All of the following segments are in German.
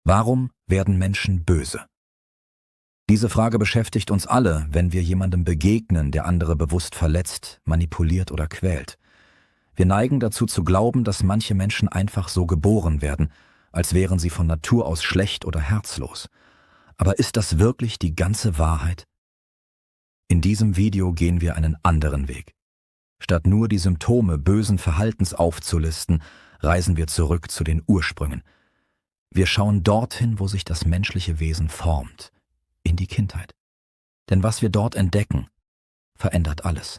Warum werden Menschen böse? Diese Frage beschäftigt uns alle, wenn wir jemandem begegnen, der andere bewusst verletzt, manipuliert oder quält. Wir neigen dazu zu glauben, dass manche Menschen einfach so geboren werden, als wären sie von Natur aus schlecht oder herzlos. Aber ist das wirklich die ganze Wahrheit? In diesem Video gehen wir einen anderen Weg. Statt nur die Symptome bösen Verhaltens aufzulisten, reisen wir zurück zu den Ursprüngen. Wir schauen dorthin, wo sich das menschliche Wesen formt, in die Kindheit. Denn was wir dort entdecken, verändert alles.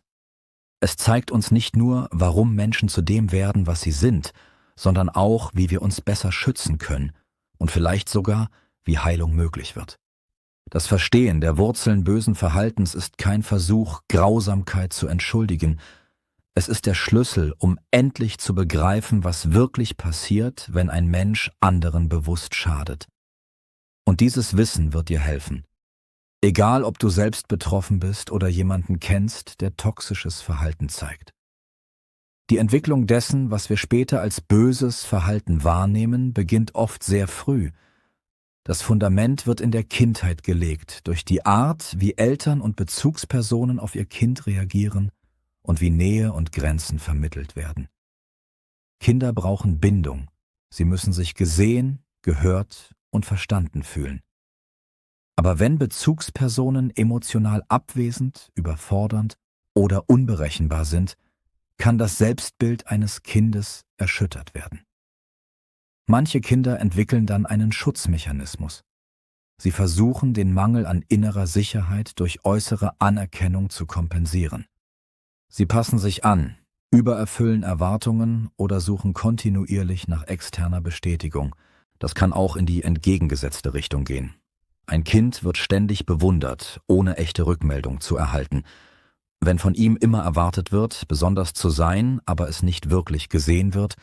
Es zeigt uns nicht nur, warum Menschen zu dem werden, was sie sind, sondern auch, wie wir uns besser schützen können und vielleicht sogar, wie Heilung möglich wird. Das Verstehen der Wurzeln bösen Verhaltens ist kein Versuch, Grausamkeit zu entschuldigen. Es ist der Schlüssel, um endlich zu begreifen, was wirklich passiert, wenn ein Mensch anderen bewusst schadet. Und dieses Wissen wird dir helfen. Egal, ob du selbst betroffen bist oder jemanden kennst, der toxisches Verhalten zeigt. Die Entwicklung dessen, was wir später als böses Verhalten wahrnehmen, beginnt oft sehr früh. Das Fundament wird in der Kindheit gelegt, durch die Art, wie Eltern und Bezugspersonen auf ihr Kind reagieren und wie Nähe und Grenzen vermittelt werden. Kinder brauchen Bindung. Sie müssen sich gesehen, gehört und verstanden fühlen. Aber wenn Bezugspersonen emotional abwesend, überfordernd oder unberechenbar sind, kann das Selbstbild eines Kindes erschüttert werden. Manche Kinder entwickeln dann einen Schutzmechanismus. Sie versuchen, den Mangel an innerer Sicherheit durch äußere Anerkennung zu kompensieren. Sie passen sich an, übererfüllen Erwartungen oder suchen kontinuierlich nach externer Bestätigung. Das kann auch in die entgegengesetzte Richtung gehen. Ein Kind wird ständig bewundert, ohne echte Rückmeldung zu erhalten. Wenn von ihm immer erwartet wird, besonders zu sein, aber es nicht wirklich gesehen wird,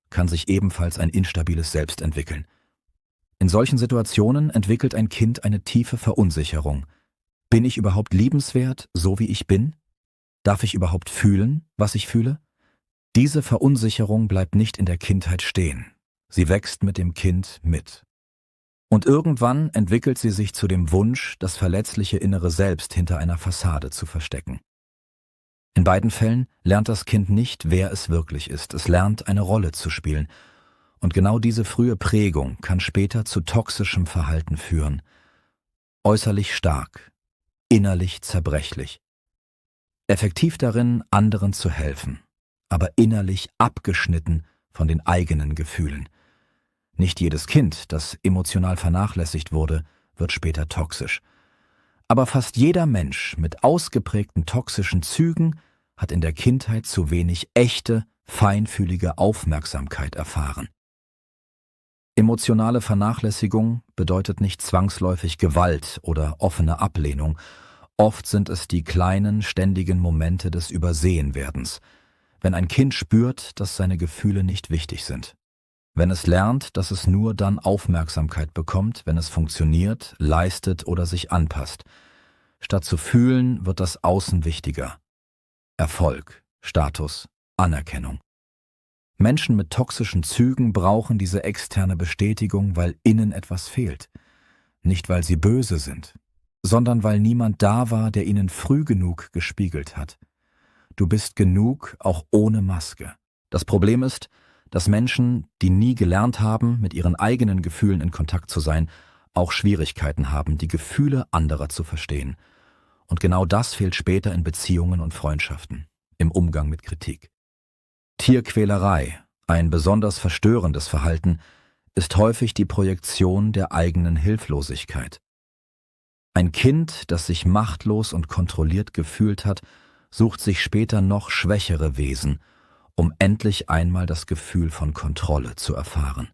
kann sich ebenfalls ein instabiles Selbst entwickeln. In solchen Situationen entwickelt ein Kind eine tiefe Verunsicherung. Bin ich überhaupt liebenswert, so wie ich bin? Darf ich überhaupt fühlen, was ich fühle? Diese Verunsicherung bleibt nicht in der Kindheit stehen. Sie wächst mit dem Kind mit. Und irgendwann entwickelt sie sich zu dem Wunsch, das verletzliche innere Selbst hinter einer Fassade zu verstecken. In beiden Fällen lernt das Kind nicht, wer es wirklich ist. Es lernt, eine Rolle zu spielen. Und genau diese frühe Prägung kann später zu toxischem Verhalten führen. Äußerlich stark, innerlich zerbrechlich. Effektiv darin, anderen zu helfen, aber innerlich abgeschnitten von den eigenen Gefühlen. Nicht jedes Kind, das emotional vernachlässigt wurde, wird später toxisch. Aber fast jeder Mensch mit ausgeprägten toxischen Zügen hat in der Kindheit zu wenig echte, feinfühlige Aufmerksamkeit erfahren. Emotionale Vernachlässigung bedeutet nicht zwangsläufig Gewalt oder offene Ablehnung. Oft sind es die kleinen, ständigen Momente des Übersehenwerdens, wenn ein Kind spürt, dass seine Gefühle nicht wichtig sind. Wenn es lernt, dass es nur dann Aufmerksamkeit bekommt, wenn es funktioniert, leistet oder sich anpasst. Statt zu fühlen, wird das Außen wichtiger. Erfolg, Status, Anerkennung. Menschen mit toxischen Zügen brauchen diese externe Bestätigung, weil innen etwas fehlt. Nicht, weil sie böse sind, sondern weil niemand da war, der ihnen früh genug gespiegelt hat. Du bist genug, auch ohne Maske. Das Problem ist, dass Menschen, die nie gelernt haben, mit ihren eigenen Gefühlen in Kontakt zu sein, auch Schwierigkeiten haben, die Gefühle anderer zu verstehen. Und genau das fehlt später in Beziehungen und Freundschaften, im Umgang mit Kritik. Tierquälerei, ein besonders verstörendes Verhalten, ist häufig die Projektion der eigenen Hilflosigkeit. Ein Kind, das sich machtlos und kontrolliert gefühlt hat, sucht sich später noch schwächere Wesen, um endlich einmal das Gefühl von Kontrolle zu erfahren.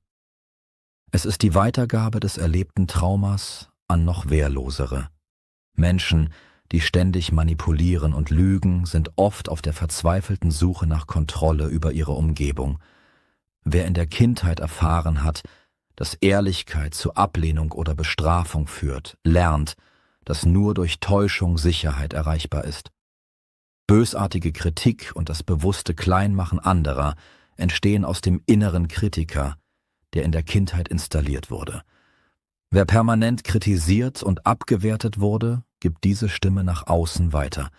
Es ist die Weitergabe des erlebten Traumas an noch Wehrlosere. Menschen, die ständig manipulieren und lügen, sind oft auf der verzweifelten Suche nach Kontrolle über ihre Umgebung. Wer in der Kindheit erfahren hat, dass Ehrlichkeit zu Ablehnung oder Bestrafung führt, lernt, dass nur durch Täuschung Sicherheit erreichbar ist. Bösartige Kritik und das bewusste Kleinmachen anderer entstehen aus dem inneren Kritiker, der in der Kindheit installiert wurde. Wer permanent kritisiert und abgewertet wurde, gibt diese Stimme nach außen weiter.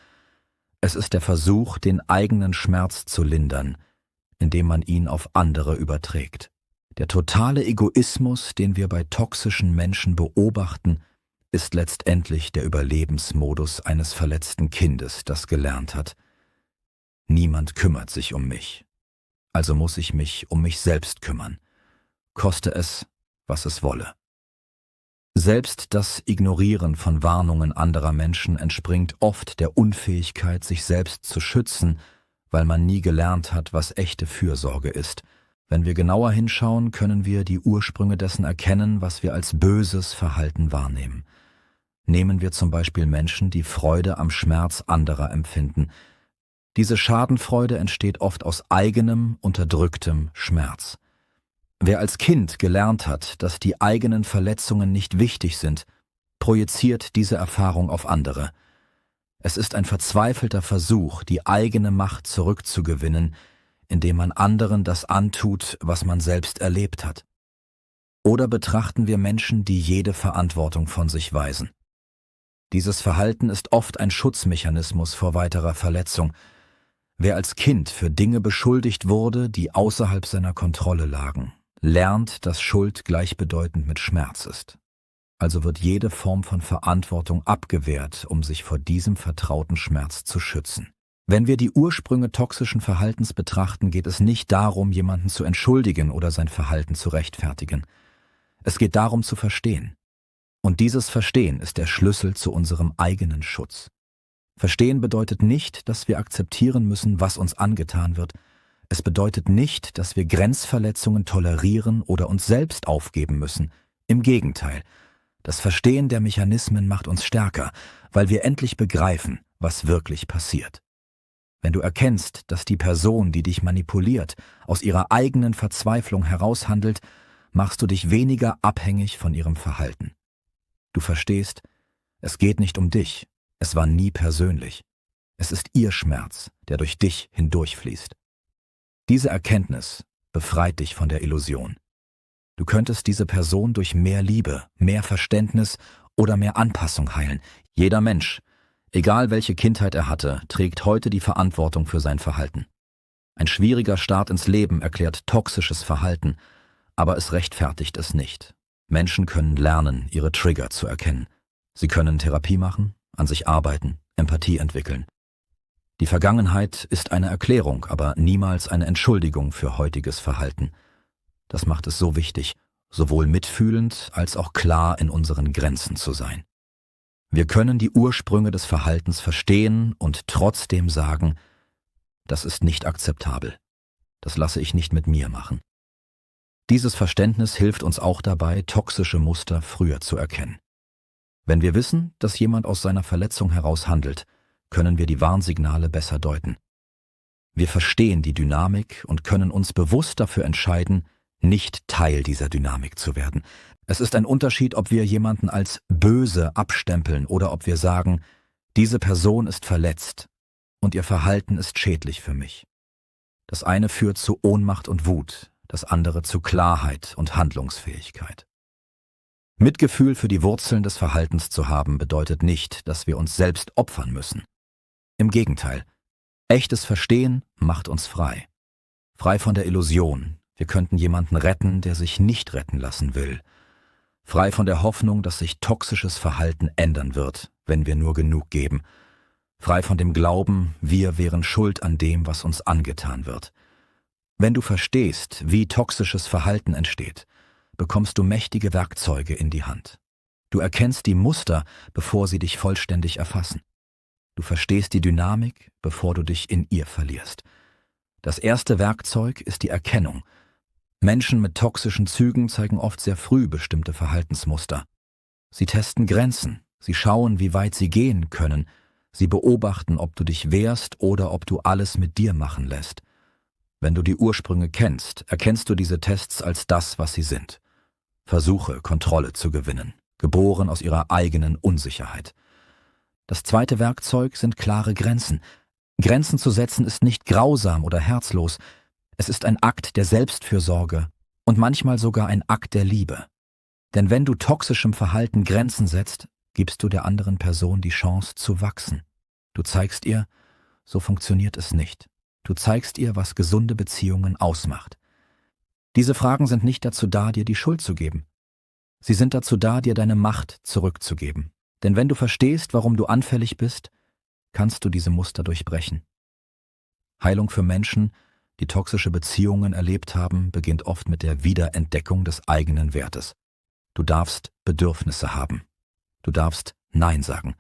Es ist der Versuch, den eigenen Schmerz zu lindern, indem man ihn auf andere überträgt. Der totale Egoismus, den wir bei toxischen Menschen beobachten, ist letztendlich der Überlebensmodus eines verletzten Kindes, das gelernt hat: Niemand kümmert sich um mich, also muss ich mich um mich selbst kümmern, koste es, was es wolle. Selbst das Ignorieren von Warnungen anderer Menschen entspringt oft der Unfähigkeit, sich selbst zu schützen, weil man nie gelernt hat, was echte Fürsorge ist. Wenn wir genauer hinschauen, können wir die Ursprünge dessen erkennen, was wir als böses Verhalten wahrnehmen. Nehmen wir zum Beispiel Menschen, die Freude am Schmerz anderer empfinden. Diese Schadenfreude entsteht oft aus eigenem, unterdrücktem Schmerz. Wer als Kind gelernt hat, dass die eigenen Verletzungen nicht wichtig sind, projiziert diese Erfahrung auf andere. Es ist ein verzweifelter Versuch, die eigene Macht zurückzugewinnen, indem man anderen das antut, was man selbst erlebt hat. Oder betrachten wir Menschen, die jede Verantwortung von sich weisen. Dieses Verhalten ist oft ein Schutzmechanismus vor weiterer Verletzung. Wer als Kind für Dinge beschuldigt wurde, die außerhalb seiner Kontrolle lagen, lernt, dass Schuld gleichbedeutend mit Schmerz ist. Also wird jede Form von Verantwortung abgewehrt, um sich vor diesem vertrauten Schmerz zu schützen. Wenn wir die Ursprünge toxischen Verhaltens betrachten, geht es nicht darum, jemanden zu entschuldigen oder sein Verhalten zu rechtfertigen. Es geht darum zu verstehen. Und dieses Verstehen ist der Schlüssel zu unserem eigenen Schutz. Verstehen bedeutet nicht, dass wir akzeptieren müssen, was uns angetan wird. Es bedeutet nicht, dass wir Grenzverletzungen tolerieren oder uns selbst aufgeben müssen. Im Gegenteil, das Verstehen der Mechanismen macht uns stärker, weil wir endlich begreifen, was wirklich passiert. Wenn du erkennst, dass die Person, die dich manipuliert, aus ihrer eigenen Verzweiflung heraushandelt, machst du dich weniger abhängig von ihrem Verhalten. Du verstehst, es geht nicht um dich, es war nie persönlich. Es ist ihr Schmerz, der durch dich hindurchfließt. Diese Erkenntnis befreit dich von der Illusion. Du könntest diese Person durch mehr Liebe, mehr Verständnis oder mehr Anpassung heilen. Jeder Mensch, egal welche Kindheit er hatte, trägt heute die Verantwortung für sein Verhalten. Ein schwieriger Start ins Leben erklärt toxisches Verhalten, aber es rechtfertigt es nicht. Menschen können lernen, ihre Trigger zu erkennen. Sie können Therapie machen, an sich arbeiten, Empathie entwickeln. Die Vergangenheit ist eine Erklärung, aber niemals eine Entschuldigung für heutiges Verhalten. Das macht es so wichtig, sowohl mitfühlend als auch klar in unseren Grenzen zu sein. Wir können die Ursprünge des Verhaltens verstehen und trotzdem sagen, das ist nicht akzeptabel. Das lasse ich nicht mit mir machen. Dieses Verständnis hilft uns auch dabei, toxische Muster früher zu erkennen. Wenn wir wissen, dass jemand aus seiner Verletzung heraus handelt, können wir die Warnsignale besser deuten. Wir verstehen die Dynamik und können uns bewusst dafür entscheiden, nicht Teil dieser Dynamik zu werden. Es ist ein Unterschied, ob wir jemanden als böse abstempeln oder ob wir sagen, diese Person ist verletzt und ihr Verhalten ist schädlich für mich. Das eine führt zu Ohnmacht und Wut, das andere zu Klarheit und Handlungsfähigkeit. Mitgefühl für die Wurzeln des Verhaltens zu haben, bedeutet nicht, dass wir uns selbst opfern müssen. Im Gegenteil, echtes Verstehen macht uns frei. Frei von der Illusion, wir könnten jemanden retten, der sich nicht retten lassen will. Frei von der Hoffnung, dass sich toxisches Verhalten ändern wird, wenn wir nur genug geben. Frei von dem Glauben, wir wären schuld an dem, was uns angetan wird. Wenn du verstehst, wie toxisches Verhalten entsteht, bekommst du mächtige Werkzeuge in die Hand. Du erkennst die Muster, bevor sie dich vollständig erfassen. Du verstehst die Dynamik, bevor du dich in ihr verlierst. Das erste Werkzeug ist die Erkennung. Menschen mit toxischen Zügen zeigen oft sehr früh bestimmte Verhaltensmuster. Sie testen Grenzen, sie schauen, wie weit sie gehen können, sie beobachten, ob du dich wehrst oder ob du alles mit dir machen lässt. Wenn du die Ursprünge kennst, erkennst du diese Tests als das, was sie sind. Versuche, Kontrolle zu gewinnen, geboren aus ihrer eigenen Unsicherheit. Das zweite Werkzeug sind klare Grenzen. Grenzen zu setzen ist nicht grausam oder herzlos. Es ist ein Akt der Selbstfürsorge und manchmal sogar ein Akt der Liebe. Denn wenn du toxischem Verhalten Grenzen setzt, gibst du der anderen Person die Chance zu wachsen. Du zeigst ihr, so funktioniert es nicht. Du zeigst ihr, was gesunde Beziehungen ausmacht. Diese Fragen sind nicht dazu da, dir die Schuld zu geben. Sie sind dazu da, dir deine Macht zurückzugeben. Denn wenn du verstehst, warum du anfällig bist, kannst du diese Muster durchbrechen. Heilung für Menschen, die toxische Beziehungen erlebt haben, beginnt oft mit der Wiederentdeckung des eigenen Wertes. Du darfst Bedürfnisse haben. Du darfst Nein sagen.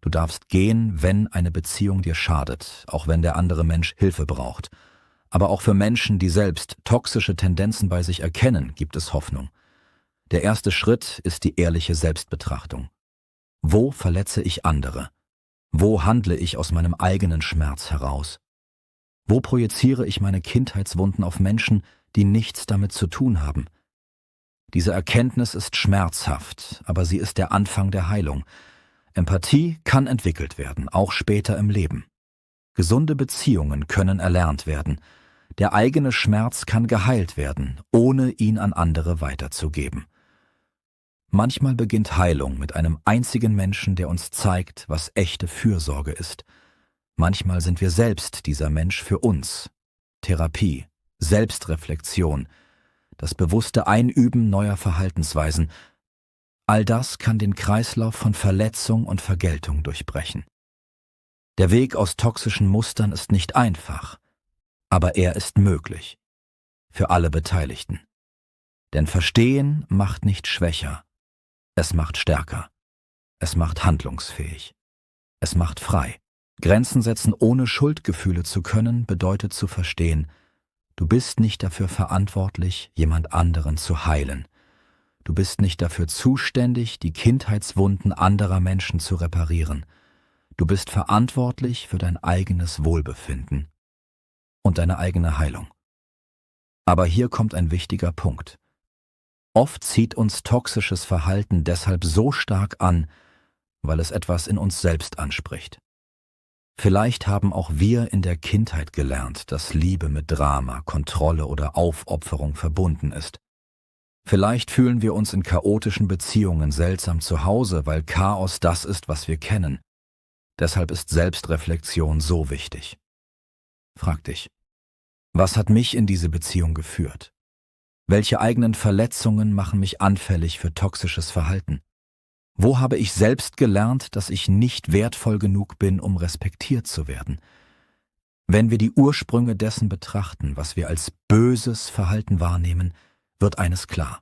Du darfst gehen, wenn eine Beziehung dir schadet, auch wenn der andere Mensch Hilfe braucht. Aber auch für Menschen, die selbst toxische Tendenzen bei sich erkennen, gibt es Hoffnung. Der erste Schritt ist die ehrliche Selbstbetrachtung. Wo verletze ich andere? Wo handle ich aus meinem eigenen Schmerz heraus? Wo projiziere ich meine Kindheitswunden auf Menschen, die nichts damit zu tun haben? Diese Erkenntnis ist schmerzhaft, aber sie ist der Anfang der Heilung. Empathie kann entwickelt werden, auch später im Leben. Gesunde Beziehungen können erlernt werden. Der eigene Schmerz kann geheilt werden, ohne ihn an andere weiterzugeben. Manchmal beginnt Heilung mit einem einzigen Menschen, der uns zeigt, was echte Fürsorge ist. Manchmal sind wir selbst dieser Mensch für uns. Therapie, Selbstreflexion, das bewusste Einüben neuer Verhaltensweisen, all das kann den Kreislauf von Verletzung und Vergeltung durchbrechen. Der Weg aus toxischen Mustern ist nicht einfach, aber er ist möglich. Für alle Beteiligten. Denn Verstehen macht nicht schwächer, es macht stärker, es macht handlungsfähig, es macht frei. Grenzen setzen, ohne Schuldgefühle zu können, bedeutet zu verstehen, du bist nicht dafür verantwortlich, jemand anderen zu heilen. Du bist nicht dafür zuständig, die Kindheitswunden anderer Menschen zu reparieren. Du bist verantwortlich für dein eigenes Wohlbefinden und deine eigene Heilung. Aber hier kommt ein wichtiger Punkt. Oft zieht uns toxisches Verhalten deshalb so stark an, weil es etwas in uns selbst anspricht. Vielleicht haben auch wir in der Kindheit gelernt, dass Liebe mit Drama, Kontrolle oder Aufopferung verbunden ist. Vielleicht fühlen wir uns in chaotischen Beziehungen seltsam zu Hause, weil Chaos das ist, was wir kennen. Deshalb ist Selbstreflexion so wichtig. Frag dich, was hat mich in diese Beziehung geführt? Welche eigenen Verletzungen machen mich anfällig für toxisches Verhalten? Wo habe ich selbst gelernt, dass ich nicht wertvoll genug bin, um respektiert zu werden? Wenn wir die Ursprünge dessen betrachten, was wir als böses Verhalten wahrnehmen, wird eines klar.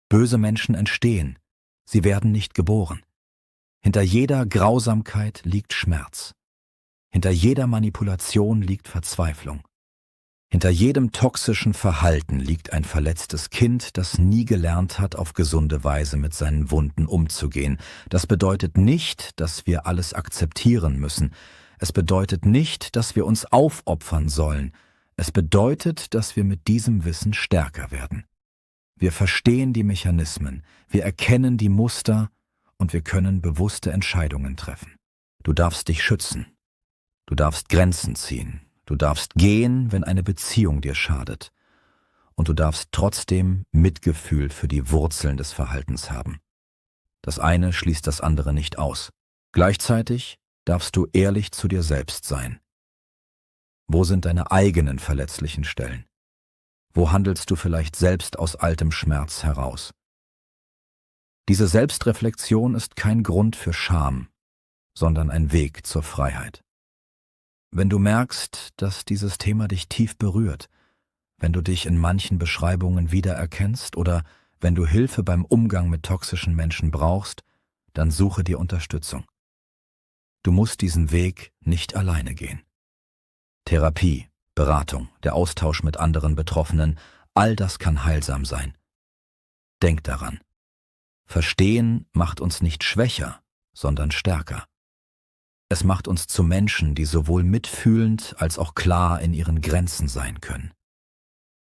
Böse Menschen entstehen, sie werden nicht geboren. Hinter jeder Grausamkeit liegt Schmerz. Hinter jeder Manipulation liegt Verzweiflung. Hinter jedem toxischen Verhalten liegt ein verletztes Kind, das nie gelernt hat, auf gesunde Weise mit seinen Wunden umzugehen. Das bedeutet nicht, dass wir alles akzeptieren müssen. Es bedeutet nicht, dass wir uns aufopfern sollen. Es bedeutet, dass wir mit diesem Wissen stärker werden. Wir verstehen die Mechanismen, wir erkennen die Muster und wir können bewusste Entscheidungen treffen. Du darfst dich schützen. Du darfst Grenzen ziehen. Du darfst gehen, wenn eine Beziehung dir schadet. Und du darfst trotzdem Mitgefühl für die Wurzeln des Verhaltens haben. Das eine schließt das andere nicht aus. Gleichzeitig darfst du ehrlich zu dir selbst sein. Wo sind deine eigenen verletzlichen Stellen? Wo handelst du vielleicht selbst aus altem Schmerz heraus? Diese Selbstreflexion ist kein Grund für Scham, sondern ein Weg zur Freiheit. Wenn du merkst, dass dieses Thema dich tief berührt, wenn du dich in manchen Beschreibungen wiedererkennst oder wenn du Hilfe beim Umgang mit toxischen Menschen brauchst, dann suche dir Unterstützung. Du musst diesen Weg nicht alleine gehen. Therapie, Beratung, der Austausch mit anderen Betroffenen, all das kann heilsam sein. Denk daran. Verstehen macht uns nicht schwächer, sondern stärker. Es macht uns zu Menschen, die sowohl mitfühlend als auch klar in ihren Grenzen sein können.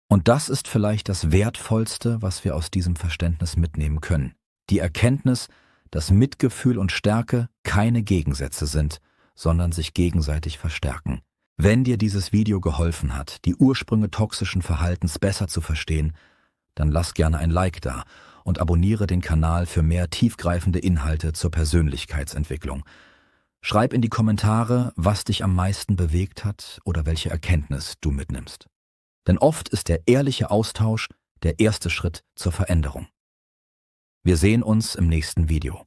Und das ist vielleicht das Wertvollste, was wir aus diesem Verständnis mitnehmen können. Die Erkenntnis, dass Mitgefühl und Stärke keine Gegensätze sind, sondern sich gegenseitig verstärken. Wenn dir dieses Video geholfen hat, die Ursprünge toxischen Verhaltens besser zu verstehen, dann lass gerne ein Like da und abonniere den Kanal für mehr tiefgreifende Inhalte zur Persönlichkeitsentwicklung. Schreib in die Kommentare, was dich am meisten bewegt hat oder welche Erkenntnis du mitnimmst. Denn oft ist der ehrliche Austausch der erste Schritt zur Veränderung. Wir sehen uns im nächsten Video.